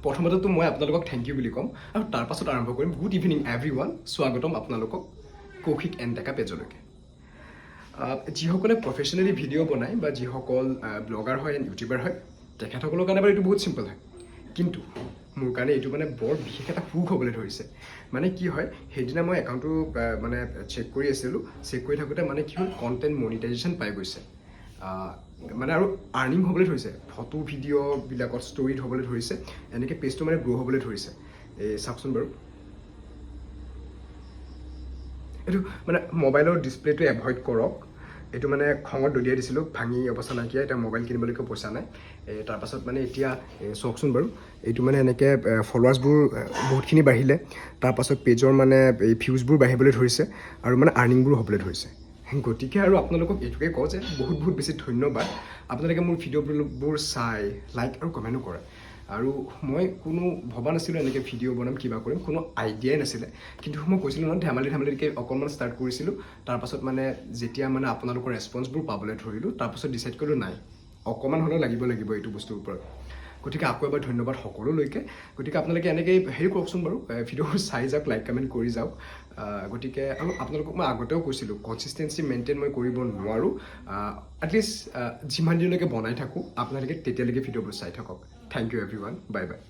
প্ৰথমতেতো মই আপোনালোকক থেংক ইউ বুলি ক'ম আৰু তাৰ পাছত আৰম্ভ কৰিম। গুড ইভিনিং এভৰিৱান, স্বাগতম আপোনালোকক কৌশিক এন ডেকা পেজলৈকে। যিসকলে প্ৰফেশ্যনেলি ভিডিঅ' বনায় বা যিসকল ব্লগাৰ হয় এণ্ড ইউটিউবাৰ হয়, তেখেতসকলৰ কাৰণে বাৰু এইটো বহুত চিম্পল হয়, কিন্তু মোৰ কাৰণে এইটো মানে বৰ বিশেষ এটা সুখ হ'বলৈ ধৰিছে। মানে কি হয়, সেইদিনা মই একাউণ্টটো মানে চেক কৰি আছিলোঁ, চেক কৰি থাকোঁতে মানে কি হ'ল, কণ্টেণ্ট মনিটাইজেশ্যন পাই গৈছে, মানে আৰু আৰ্নিং হ'বলৈ ধৰিছে, ফটো ভিডিঅ'বিলাকত ষ্টৰিত হ'বলৈ ধৰিছে, এনেকৈ পেজটো মানে গ্ৰ' হ'বলৈ ধৰিছে। এই চাওকচোন বাৰু, এইটো মানে মোবাইলৰ ডিছপ্লেটো এভইড কৰক। এইটো মানে খঙত দলিয়াই দিছিলোঁ, ভাঙি অৱস্থা নাইকিয়া, এতিয়া মোবাইল কিনিবলৈকে পইচা নাই। তাৰপাছত মানে এতিয়া চাওকচোন বাৰু, এইটো মানে এনেকৈ ফলোৱাৰ্ছবোৰ বহুতখিনি বাঢ়িলে, তাৰপাছত পেজৰ মানে এই ভিউজবোৰ বাঢ়িবলৈ ধৰিছে আৰু মানে আৰ্নিংবোৰ হ'বলৈ ধৰিছে। গতিকে আৰু আপোনালোকক এইটোকে কওঁ যে বহুত বহুত বেছি ধন্যবাদ, আপোনালোকে মোৰ ভিডিঅ'বোৰ চাই লাইক আৰু কমেণ্টো কৰে। আৰু মই কোনো ভবা নাছিলোঁ এনেকৈ ভিডিঅ' বনাম, কিবা কৰিম, কোনো আইডিয়াই নাছিলে। কিন্তু মই কৈছিলোঁ নহয়, ধেমালিকৈ অকণমান ষ্টাৰ্ট কৰিছিলোঁ, তাৰপাছত মানে যেতিয়া মানে আপোনালোকৰ ৰেছপন্সবোৰ পাবলৈ ধৰিলোঁ, তাৰপাছত ডিচাইড কৰিলোঁ নাই, অকণমান হ'লেও লাগিব এইটো বস্তুৰ ওপৰত। গতিকে আকৌ এবাৰ ধন্যবাদ সকলোলৈকে। গতিকে আপোনালোকে এনেকৈ হেৰি কৰকচোন বাৰু, ভিডিঅ'বোৰ চাই যাওক, লাইক কমেণ্ট কৰি যাওক। গতিকে আৰু আপোনালোকক মই আগতেও কৈছিলোঁ, কনচিষ্টেঞ্চি মেইনটেইন মই কৰিব নোৱাৰোঁ। এটলিষ্ট যিমান দিনলৈকে বনাই থাকোঁ, আপোনালোকে তেতিয়ালৈকে ভিডিঅ'বোৰ চাই থাকক। Thank you everyone, bye by.